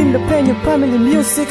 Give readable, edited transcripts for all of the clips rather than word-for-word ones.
Feel the pain, your family music.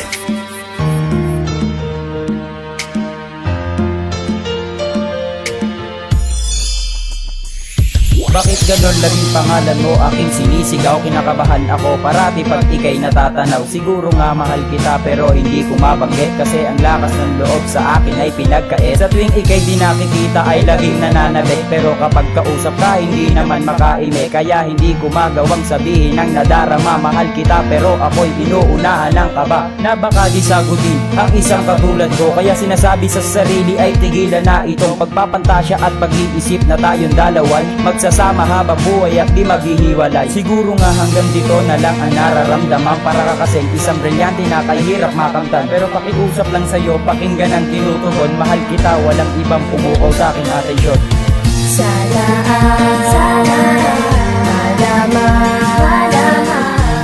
Bakit ganon laging pangalan mo aking sinisigaw? Kinakabahan ako parati pag ikay natatanaw. Siguro nga mahal kita pero hindi ko mabanggit, kasi ang lakas ng loob sa akin ay pinagkait. Sa tuwing ikay di nakikita ay laging nananabik, pero kapag kausap ka hindi naman makaime. Kaya hindi ko magawang sabihin ang nadarama. Mahal kita pero ako'y inuunahan ng kaba na baka di sagutin ang isang katulad ko. Kaya sinasabi sa sarili ay tigilan na itong pagpapantasya at pag-iisip na tayong dalawan magsasama habang buhay at di maghihiwalay. Siguro nga hanggang dito na lang ang nararamdaman, para ka kasing isang brilyante na kahirap makamtan. Pero pakiusap lang sa'yo, pakinggan ang tinutugon. Mahal kita, walang ibang pumukaw sa aking atensyon. Sana malaman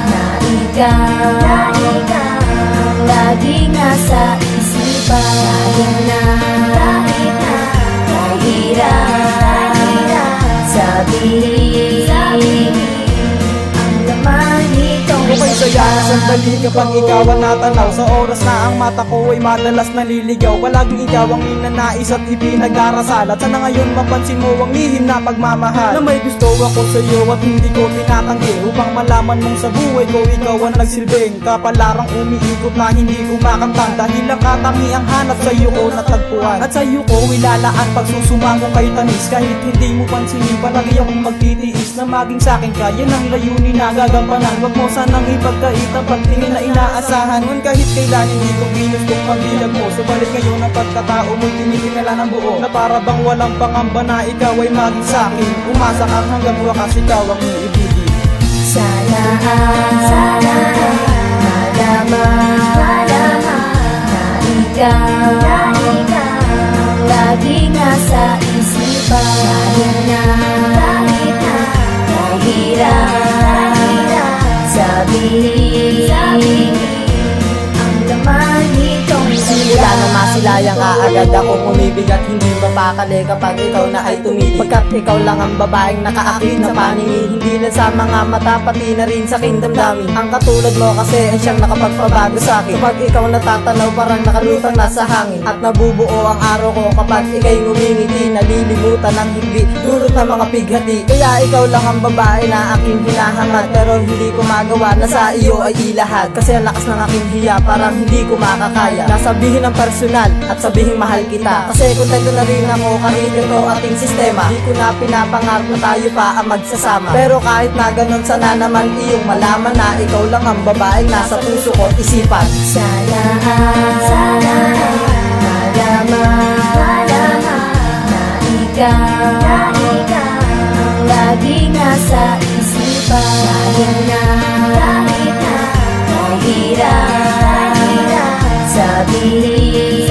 na ikaw lagi nasa isipan. Kahit na mahirap sabihin ang laman nitong Bukay saya na sandali kapag ikaw ang natanaw. Sa oras na ang mata ko ay madalas naliligaw. Palaging ikaw ang ninanais at ipinag-arasal. At sana ngayon mapansin mo ang lihim na pagmamahal, na may gusto ako sa iyo at hindi ko tinatanggi. Upang malaman mong sa buhay ko ikaw ang nagsilbing kapalarang umiikot na hindi ko makamtan. Dahil ang katangiang hanap sa iyo ko natagpuan, at sa iyo ko ilalaan pagsusumamo kay tanis. Kahit hindi mo pansinin, palagi akong magtitiis na maging sa akin ka. Yan ang layunin na gagampanan. Wag mo sanang ipagkait ang pagtingin na inaasahan. Ngun kahit kailan hindi ko ginustong pagbilag mo, subalit ngayon ang pagkatao mo'y tinitingala ng buo, na para bang walang pangamba na ikaw ay maging sa'kin. Umasa kang hanggang wakas ikaw ang iibigin. Sana malaman na ikaw lagi nasa isipan. Kahit na mahirap sabihin ang laman nitong simula na masilayang kaagad akong umibig at hindi mapakali kapag ikaw na ay tumigil. Pagkat ikaw lang ang babaeng nakaakit na paningin, hindi lang sa mga mata pati na rin sa aking damdamin. Ang katulad mo kasi ay siyang nakapagpabago sa akin. Kapag ikaw natatanaw parang nakalutang nasa hangin, at nabubuo ang araw ko kapag ikay ngumingiti. Nalilimutan ang higbi, dulot ng mga pighati. Kaya ikaw lang ang babae na aking hinahangad, pero hindi ko magawa na sa iyo ay ilahad. Kasi ang lakas ng aking hiya parang hindi ko makakaya nasabihin ang personal at sabihin mahal kita. Kasi kontento na rin ako kahit ito ating sistema. Di ko na pinapangarap na tayo pa ang magsasama, pero kahit na ganun sana naman iyong malaman na ikaw lang ang babaeng nasa puso ko at isipan. Sana malaman na ikaw lagi nasa isipan. Kahit na mahirap sabihin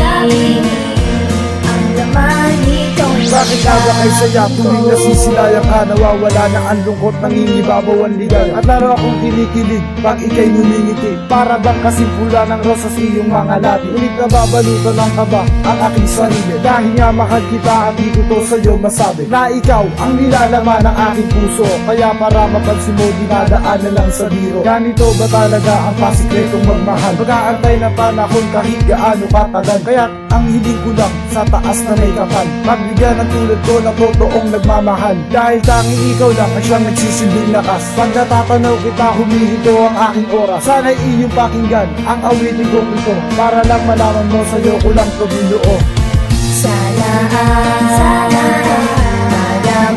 ang laman nitong Bakit aga kay saya tuwing nasisilayan ka? Nawawala na ang lungkot, nangingibabaw ang ligay. At laro akong kinikilig pag ikay ngumingiti, para bang kasimpula ng rosas iyong mga labi. Ulit nababalutan ng kaba ang aking sarili, dahil nga mahal kita at di ko to sa'yo masabi, na ikaw ang nilalaman ng aking puso. Kaya para mapansin mo dinadaan na lang sa biro. Ganito ba talaga ang pasikretong magmahal? Mag-aantay na panahon kahit gaano katagal. Kaya ang hiling ko lang sa taas na may kapal, magbigyan ng tulad ko na totoong nagmamahal. Dahil tanging ikaw lang ang siyang nagsisilbing lakas. Pag natatanaw kita humihinto ang aking oras. Sana'y iyong pakinggan ang awitin kong ito, para lang malaman mo sa'yo ko lang to binuo. Sana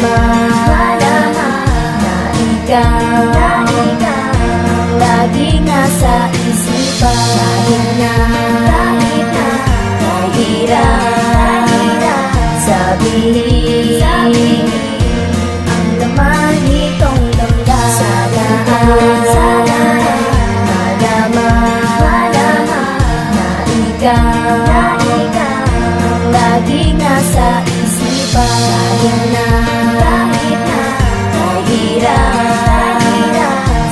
malaman na ikaw lagi nasa isipan. Kahit na mahirap sabihin ang laman nitong damdamin. Sana malaman na ikaw lagi nasa isipan. Kahit na mahirap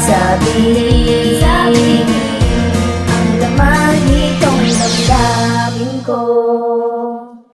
sabihin ang laman nitong damdamin ko.